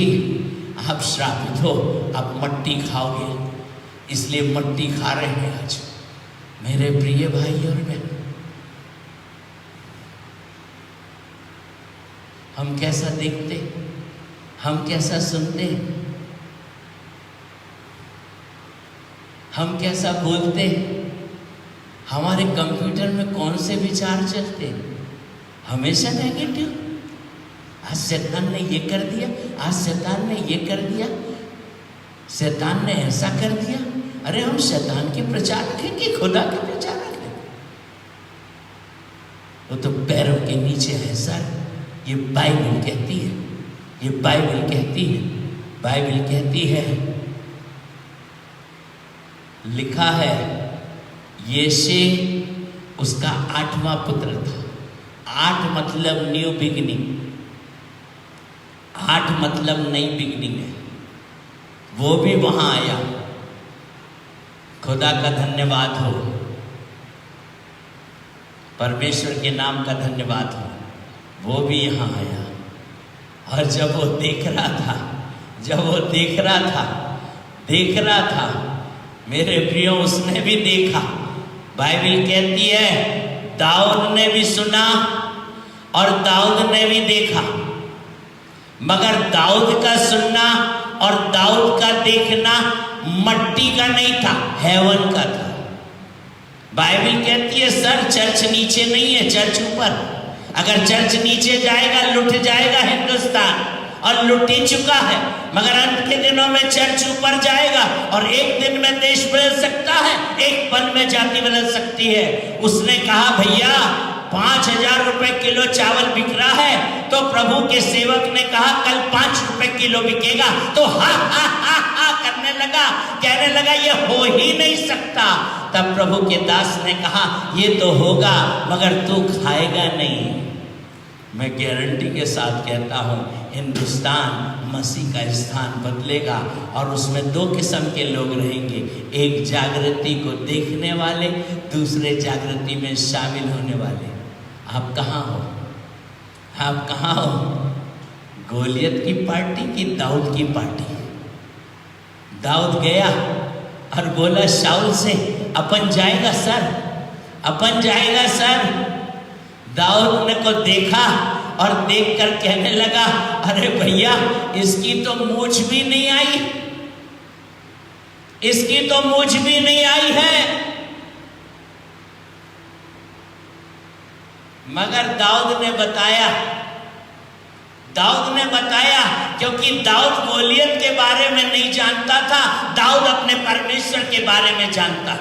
आप श्रापित हो, आप मट्टी खाओगे, इसलिए मट्टी खा रहे हैं आज। मेरे प्रिय भाई और बहन, हम कैसा देखते, हम कैसा सुनते, हम कैसा बोलते, हमारे कंप्यूटर में कौन से विचार चलते, हमेशा नेगेटिव। आज शैतान ने ये कर दिया, आज शैतान ने ये कर दिया, शैतान ने ऐसा कर दिया। अरे हम शैतान के प्रचार रखेंगे, खुदा के प्रचार रखेंगे? वो तो पैरों के नीचे है सर। ये बाइबल कहती है, ये बाइबल कहती है, बाइबल कहती है, लिखा है यशे उसका 8वां पुत्र था। 8 मतलब न्यू बिगिनिंग, 8 मतलब नई बिगिनिंग है। वो भी वहां आया। खुदा का धन्यवाद हो, परमेश्वर के नाम का धन्यवाद हो, वो भी यहाँ आया। और जब वो देख रहा था, जब वो देख रहा था मेरे प्रियो, उसने भी देखा। बाइबल कहती है दाऊद ने भी सुना और दाऊद ने भी देखा, मगर दाऊद का सुनना और दाऊद का देखना मट्टी का नहीं था, हेवन का था। बाइबल कहती है सर चर्च नीचे नहीं है, चर्च ऊपर। अगर चर्च नीचे जाएगा लुट जाएगा हिंदुस्तान, और लुट ही चुका है। मगर अंत के दिनों में चर्च ऊपर जाएगा और एक दिन में देश बदल सकता है, एक पल में जाति बदल सकती है। उसने कहा भैया 5,000 रुपए किलो चावल बिक रहा है, तो प्रभु के सेवक ने कहा कल 5 रुपए किलो बिकेगा। तो हा हा हा हा करने लगा, कहने लगा ये हो ही नहीं सकता। तब प्रभु के दास ने कहा ये तो होगा मगर तू खाएगा नहीं। मैं गारंटी के साथ कहता हूँ हिंदुस्तान मसीह का स्थान बदलेगा और उसमें 2 किस्म के लोग रहेंगे, एक जागृति को देखने वाले, दूसरे जागृति में शामिल होने वाले। आप कहाँ हो? आप कहाँ हो? गोलियत की पार्टी की दाऊद की पार्टी? दाऊद गया और बोला शाऊल से अपन जाएगा सर, अपन जाएगा सर। दाऊद ने को देखा और देखकर कहने लगा अरे भैया इसकी तो मूछ भी नहीं आई, इसकी तो मूछ भी नहीं आई है। मगर दाऊद ने बताया क्योंकि दाऊद गोलियत के बारे में नहीं जानता था, दाऊद अपने परमेश्वर के बारे में जानता।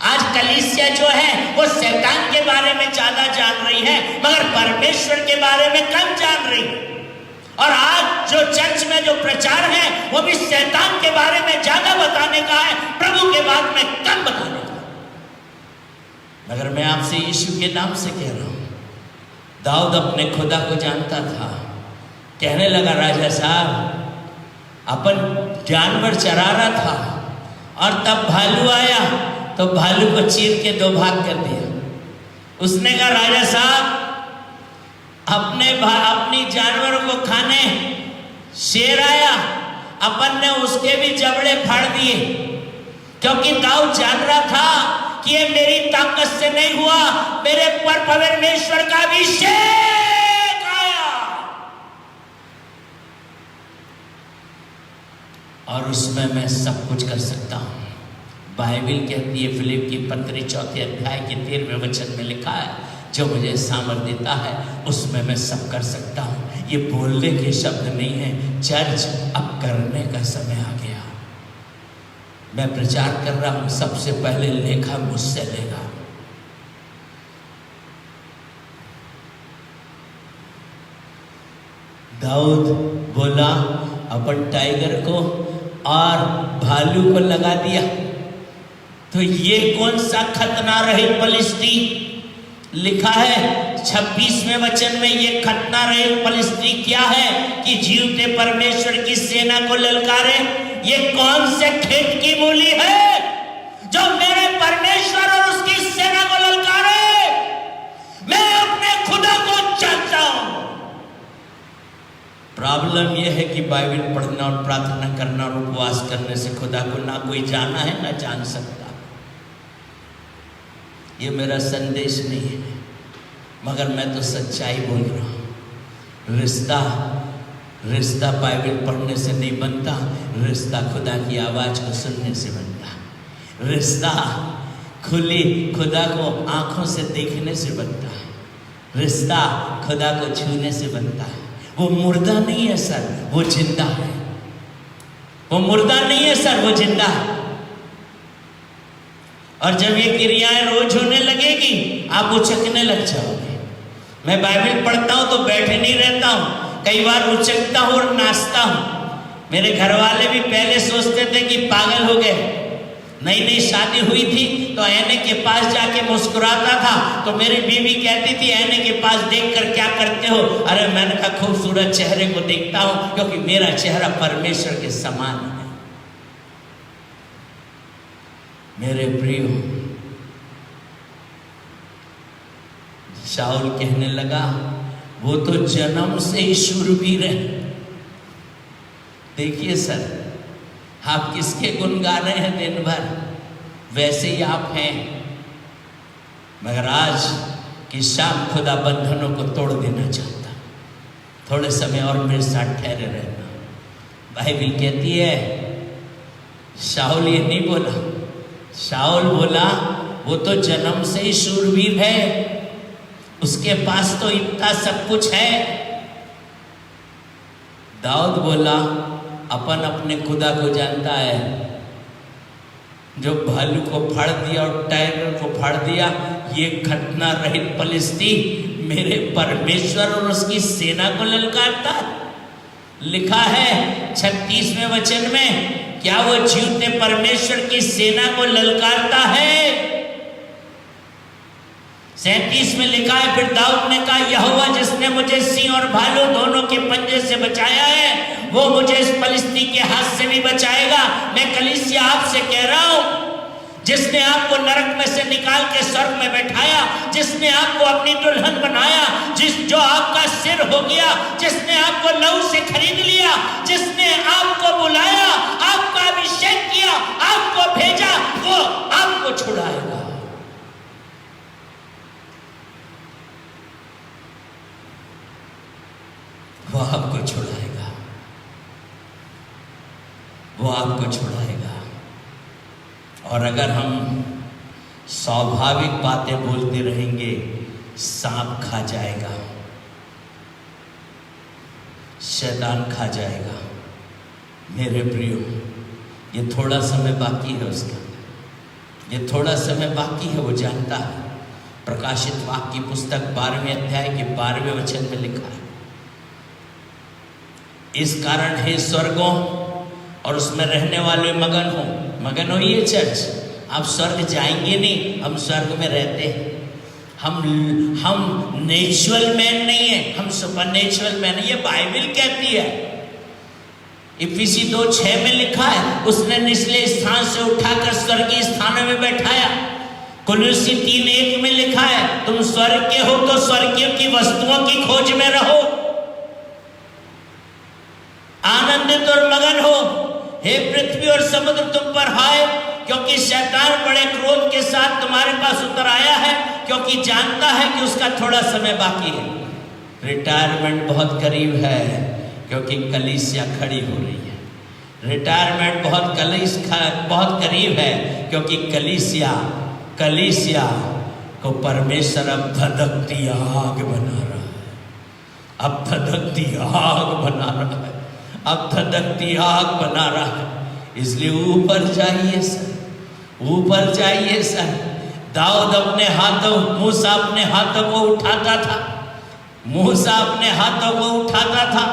आज कलीसिया जो है वो शैतान के बारे में ज्यादा जान रही है मगर परमेश्वर के बारे में कम जान रही है। और आज जो चर्च में जो प्रचार है वो भी शैतान के बारे में ज्यादा बताने का है, प्रभु के बारे में कम बताने का। मगर मैं आपसे यीशु के नाम से कह रहा हूं, दाऊद अपने खुदा को जानता था। कहने लगा राजा साहब अपन जानवर चरा रहा था और तब भालू आया तो भालू को चीर के 2 भाग कर दिया। उसने कहा राजा साहब अपनी जानवरों को खाने शेर आया, अपन ने उसके भी जबड़े फाड़ दिए, क्योंकि दाऊद जान रहा था कि ये मेरी ताकत से नहीं हुआ, मेरे पर परमेश्वर का अभिषेक आया। और उसमें मैं सब कुछ कर सकता हूं। बाइबल कहती है फिलिप की पत्री 4 अध्याय के 13वें वचन में लिखा है जो मुझे सामर्थ देता है उसमें मैं सब कर सकता हूँ। ये बोलने के शब्द नहीं है, चर्च अब करने का समय आ गया। मैं प्रचार कर रहा हूँ, सबसे पहले लेखा मुझसे लेगा। दाऊद बोला अपन टाइगर को और भालू को लगा दिया, तो ये कौन सा खतना रहित पलिश्ती? लिखा है 26वें वचन में, ये खतना रहित पलिश्ती क्या है कि जीवते परमेश्वर की सेना को ललकारे। ये कौन से खेत की मूली है जो मेरे परमेश्वर और उसकी सेना को ललकारे? मैं अपने खुदा को जानता हूं। प्रॉब्लम यह है कि बाइबल पढ़ना और प्रार्थना करना और उपवास करने से खुदा को ना कोई जाना है ना जान सकता। ये मेरा संदेश नहीं है, मगर मैं तो सच्चाई बोल रहा हूँ। रिश्ता बाइबल पढ़ने से नहीं बनता, रिश्ता खुदा की आवाज़ को सुनने से बनता। रिश्ता खुली खुदा को आंखों से देखने से बनता है। रिश्ता खुदा को छूने से बनता है। वो मुर्दा नहीं है सर, वो जिंदा है। वो मुर्दा नहीं है सर, वो जिंदा है। और जब ये क्रियाएं रोज होने लगेगी, आप उचकने लग जाओगे। मैं बाइबल पढ़ता हूं तो बैठे नहीं रहता हूं, कई बार उचकता हूं और नाचता हूं। मेरे घर वाले भी पहले सोचते थे कि पागल हो गए। नई नई शादी हुई थी तो ऐने के पास जाके मुस्कुराता था, तो मेरी बीवी कहती थी ऐने के पास देखकर क्या करते हो? अरे मैंने कहा खूबसूरत चेहरे को देखता हूं, क्योंकि मेरा चेहरा परमेश्वर के समान है। मेरे प्रिय, शाऊल कहने लगा वो तो जन्म से ही शूरवीर है। देखिए सर, आप किसके गुण गा रहे हैं दिन भर? वैसे ही आप हैं, मगर आज की शाम खुदा बंधनों को तोड़ देना चाहता। थोड़े समय और मेरे साथ ठहरे रहना। बाइबल कहती है, शाऊल ये नहीं बोला, शाऊल बोला वो तो जन्म से ही शूरवीर है, उसके पास तो इतना सब कुछ है। दाऊद बोला अपन अपने खुदा को जानता है, जो भालू को फाड़ दिया और टाइगर को फाड़ दिया, ये घटना रहित फलिस्ती मेरे परमेश्वर और उसकी सेना को ललकारता। लिखा है 36वें वचन में, क्या वो जीवते परमेश्वर की सेना को ललकारता है? 37 में लिखा है, फिर दाऊद ने कहा यहोवा जिसने मुझे सिंह और भालू दोनों के पंजे से बचाया है, वो मुझे इस फलिस्ती के हाथ से भी बचाएगा। मैं कलीसिया आपसे कह रहा हूं, जिसने आपको नरक में से निकाल के स्वर्ग में बैठाया, जिसने आपको अपनी दुल्हन बनाया, जो आपका सिर हो गया, जिसने आपको लहू से खरीद लिया, जिसने आपको बुलाया, आपका अभिषेक किया, आपको भेजा, वो आपको छुड़ाएगा। वो आपको छुड़ाएगा, वो आपको छुड़ाएगा। और अगर हम स्वाभाविक बातें बोलते रहेंगे, सांप खा जाएगा, शैतान खा जाएगा। मेरे प्रियो, ये थोड़ा समय बाकी है उसका, ये थोड़ा समय बाकी है, वो जानता है। प्रकाशित वाक्य की पुस्तक 12वें अध्याय के 12वें वचन में लिखा है, इस कारण हे स्वर्गों और उसमें रहने वाले मगन हो ये चर्च। आप स्वर्ग जाएंगे नहीं, हम स्वर्ग में रहते हैं। हम नेचुरल मैन नहीं है, हम सुपर नेचुरल मैन है, ये बाइबल कहती है। इफिसी 2:6 में लिखा है, उसने निचले स्थान से उठाकर स्वर्गीय स्थानों में बैठाया। कुलुसी 3:1 में लिखा है, तुम स्वर्ग के हो तो स्वर्गीय की वस्तुओं की खोज में रहो, आनंदित और मगन हो। हे पृथ्वी और समुद्र तुम पर हाय, क्योंकि शैतान बड़े क्रोध के साथ तुम्हारे पास उतर आया है, क्योंकि जानता है कि उसका थोड़ा समय बाकी है। रिटायरमेंट बहुत करीब है, क्योंकि कलीसिया खड़ी हो रही है। रिटायरमेंट बहुत करीब है, क्योंकि कलीसिया को परमेश्वर अब धधकती आग बना रहा है। अब धधकती आग बना रहा है, अब धधकती आग बना रहा है। इसलिए ऊपर जाइए सर, ऊपर जाइए सर। दाऊद अपने हाथों, मूसा अपने हाथों को उठाता था, मूसा अपने हाथों को उठाता था।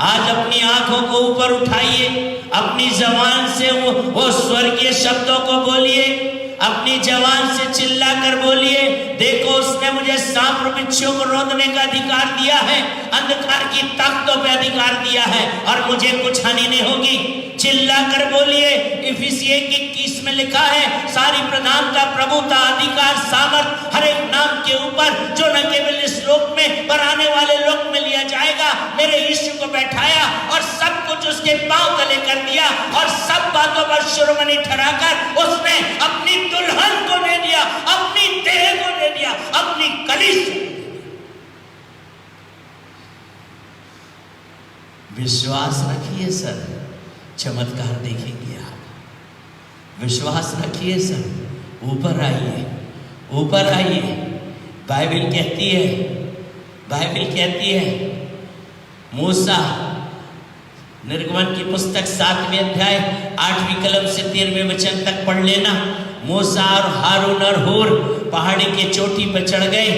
आज अपनी आंखों को ऊपर उठाइए, अपनी जबान से वो स्वर्गीय शब्दों को बोलिए, अपनी जबान से चिल्ला कर बोलिए, देखो उसने मुझे सांप और बिच्छू को रोकने का अधिकार दिया है, अंधकार की ताकतों पे अधिकार दिया है, और मुझे कुछ हानि नहीं होगी। चिल्ला कर बोलिए। इफिसी 1:21 में लिखा है, सारी प्रधानता, प्रभुता, अधिकार, सामर्थ हर एक नाम के ऊपर, जो न केवल इस लोक में पर आने वाले लोक में लिया जाएगा, मेरे यीशु को बैठाया और सब कुछ उसके पांव तले कर दिया और सब बातों पर शिरोमणि ठहराकर उसने अपनी दुल्हन को दे दिया, अपनी देह को दे दिया, अपनी कलीसिया। विश्वास रखिए सर, चमत्कार देखेंगे आप। विश्वास रखिए सर, ऊपर आइए, ऊपर आइए। बाइबल कहती है, बाइबल कहती है, मूसा निर्गमन की पुस्तक 7वें अध्याय 8वीं कलम से 13वें वचन तक पढ़ लेना। मूसा और हारून और हूर पहाड़ी के चोटी पर चढ़ गए।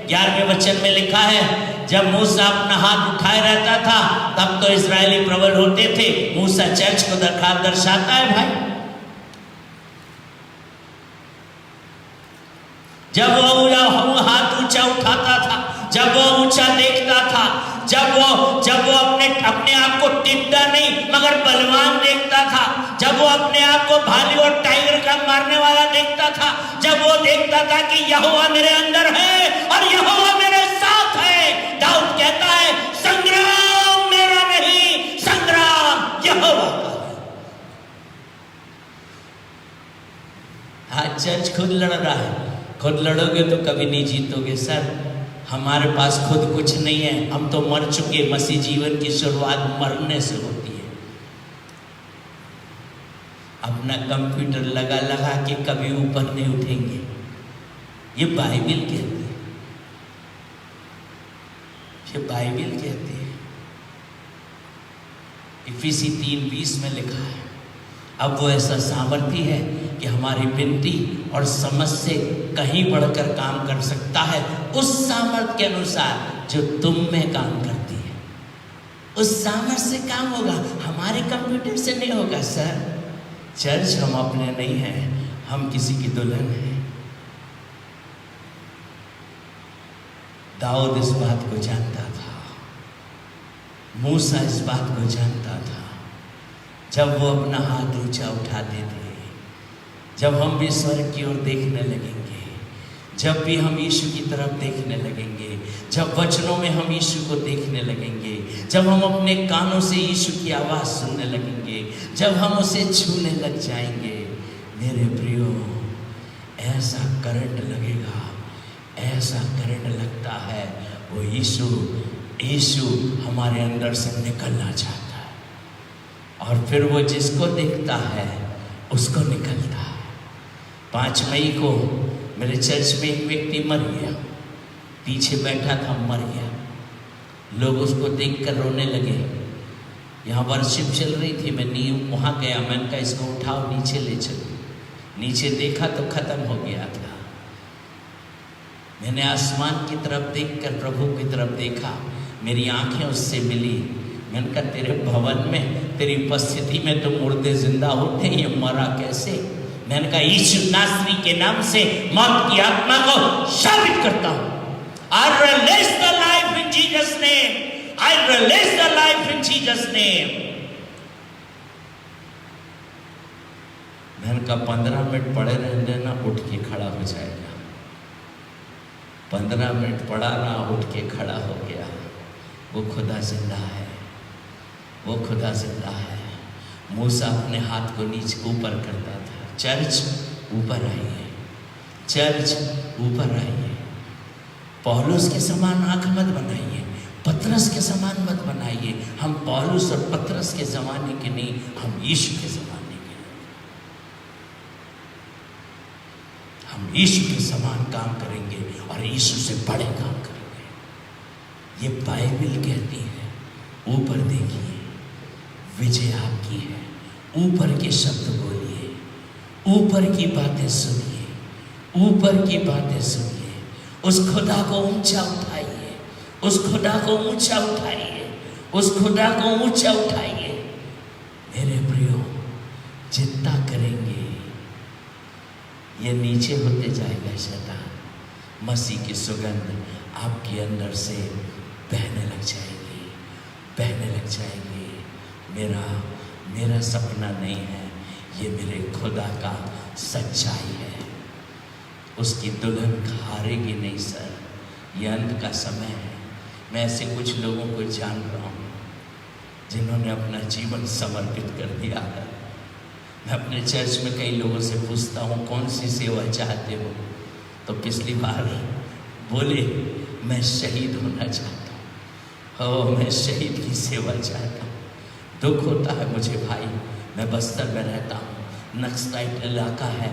11वें वचन में लिखा है, जब मूसा अपना हाथ उठाए रहता था तब तो इजरायली प्रबल होते थे। मूसा चर्च को दर्शाता है भाई। जब वो हाथ ऊंचा उठाता था, जब वो ऊंचा देखता था, जब वो अपने आप को टिड्डा नहीं मगर बलवान देखता था, जब वो अपने आप को भालू और टाइगर का मारने वाला देखता था, जब वो देखता था कि यहोवा मेरे अंदर है और यहोवा मेरे साथ है। दाऊद कहता है, संग्राम मेरा नहीं, संग्राम यहोवा का है। आज चर्च खुद लड़ रहा है। खुद लड़ोगे तो कभी नहीं जीतोगे सर। हमारे पास खुद कुछ नहीं है, हम तो मर चुके। मसीह जीवन की शुरुआत मरने से होती है। अपना कंप्यूटर लगा लगा के कभी ऊपर नहीं उठेंगे, ये बाइबल कहती है, ये बाइबल कहती है। इफिसी 3:20 में लिखा है, अब वो ऐसा सामर्थ्य है कि हमारी विनती और समझ से कहीं बढ़कर काम कर सकता है, उस सामर्थ्य के अनुसार जो तुम में काम करती है। उस सामर्थ्य से काम होगा, हमारे कंप्यूटर से नहीं होगा सर। चर्च हम अपने नहीं हैं, हम किसी की दुल्हन हैं। दाऊद इस बात को जानता था, मूसा इस बात को जानता था। जब वो अपना हाथ ऊंचा उठाते थे, जब हम भी स्वर्ग की ओर देखने लगेंगे, जब भी हम यीशु की तरफ देखने लगेंगे, जब वचनों में हम यीशु को देखने लगेंगे, जब हम अपने कानों से यीशु की आवाज़ सुनने लगेंगे, जब हम उसे छूने लग जाएंगे, मेरे प्रियो, ऐसा करंट लगेगा, ऐसा करंट लगता है। वो यीशु हमारे अंदर से निकलना चाहता है और फिर वो जिसको देखता है उसको निकलता है। 5 मई को मेरे चर्च में एक व्यक्ति मर गया, पीछे बैठा था, मर गया। लोग उसको देखकर रोने लगे। यहाँ वर्शिप चल रही थी, मैं वहाँ गया, मैंने कहा इसको उठाओ नीचे ले चलो। नीचे देखा तो खत्म हो गया था। मैंने आसमान की तरफ देखकर प्रभु की तरफ देखा, मेरी आंखें उससे मिली। मैंने कहा तेरे भवन में, तेरी उपस्थिति में तो मुर्दे जिंदा होते, ये मरा कैसे? मैंने कहा यीशु नासरी के नाम से मौत की आत्मा को शापित करता हूं। I release the life in Jesus name. I release the life in Jesus name. मैंने कहा 15 मिनट पड़े रहने ना, उठ के खड़ा हो जाएगा। 15 मिनट पड़ा ना, उठ के खड़ा हो गया। वो खुदा जिंदा है, वो खुदा जिंदा है। मूसा अपने हाथ को नीचे ऊपर करता था। चर्च ऊपर आइए, चर्च ऊपर आइए। पौलुस के समान आंख मत बनाइए, पतरस के समान मत बनाइए। हम पौलुस और पतरस के जमाने के नहीं, हम यीशु के जमाने के लोग। हम यीशु के समान काम करेंगे और यीशु से बड़े काम करेंगे। ये बाइबल कहती है। ऊपर देखिए, विजय आपकी है। ऊपर के शब्द बोलिए, ऊपर की बातें सुनिए, ऊपर की बातें सुनिए। उस खुदा को ऊंचा उठाइए, उस खुदा को ऊंचा उठाइए, उस खुदा को ऊंचा उठाइए। मेरे प्रियो, जितना करेंगे ये नीचे होते जाएगा शैतान। मसीह की सुगंध आपके अंदर से बहने लग जाएगी, बहने लग जाएगी। मेरा सपना नहीं है, ये मेरे खुदा का सच्चाई है। उसकी दुल्हन हारेगी नहीं सर, ये अंत का समय है। मैं ऐसे कुछ लोगों को जान रहा हूँ, जिन्होंने अपना जीवन समर्पित कर दिया है। मैं अपने चर्च में कई लोगों से पूछता हूँ कौन सी सेवा चाहते हो, तो पिछली बार बोले मैं शहीद होना चाहता हूँ, मैं शहीद की सेवा चाहता हूँ। दुख होता है मुझे भाई, मैं बस्तर में रहता हूँ, नक्सलाइट इलाका है।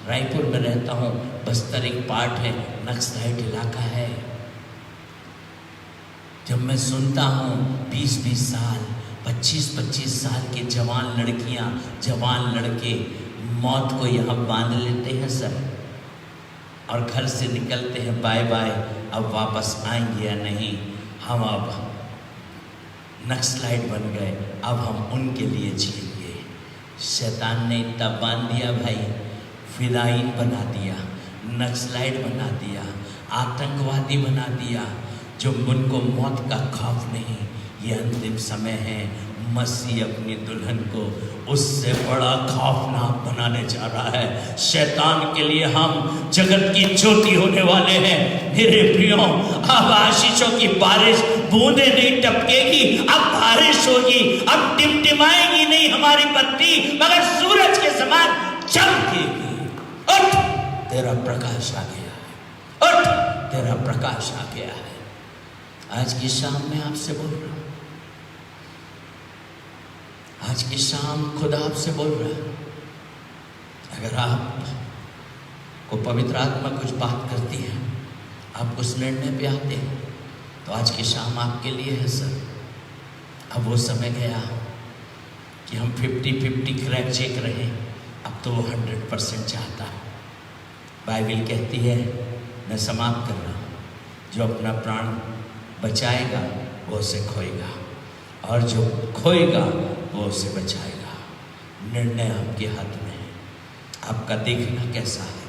रायपुर में रहता हूँ, बस्तर एक पार्ट है, नक्सलाइट इलाका है। जब मैं सुनता हूँ 20-20 साल 25-25 साल के जवान लड़कियाँ जवान लड़के मौत को यहाँ बांध लेते हैं सर, और घर से निकलते हैं बाय बाय, अब वापस आएंगे या नहीं, हम अब नक्सलाइट बन गए, अब हम उनके लिए जिएंगे। शैतान ने इतना बांध दिया भाई, फिदाइन बना दिया, नक्सलाइट बना दिया, आतंकवादी बना दिया, जो उनको मौत का खौफ नहीं। ये अंतिम समय है, मसीह अपनी दुल्हन को उससे बड़ा खौफनाक बनाने जा रहा है। शैतान के लिए हम जगत की ज्योति होने वाले हैं। मेरे प्रियो, अब आशीषों की बारिश, बूंदे नहीं टपकेगी, अब बारिश होगी, अब टिमटिमाएगी नहीं हमारी बत्ती, मगर सूरज के समान चमकेगी। उठ, तेरा प्रकाश आ गया है, उठ, तेरा प्रकाश आ गया है। आज की शाम में आपसे बोल रहा हूं, आज की शाम खुदा आपसे बोल रहा है। अगर आप को पवित्र आत्मा कुछ बात करती है, आप उस निर्णय पे आते हैं, तो आज की शाम आपके लिए है सर। अब वो समय गया कि हम 50-50 क्रैक चेक रहे, अब तो वो 100% चाहता है। बाइबल कहती है, मैं समाप्त कर रहा हूँ, जो अपना प्राण बचाएगा वो उसे खोएगा, और जो खोएगा वो उसे बचाएगा। निर्णय आपके हाथ में है। आपका देखना कैसा है,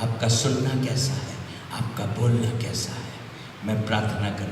आपका सुनना कैसा है, आपका बोलना कैसा है। मैं प्रार्थना कर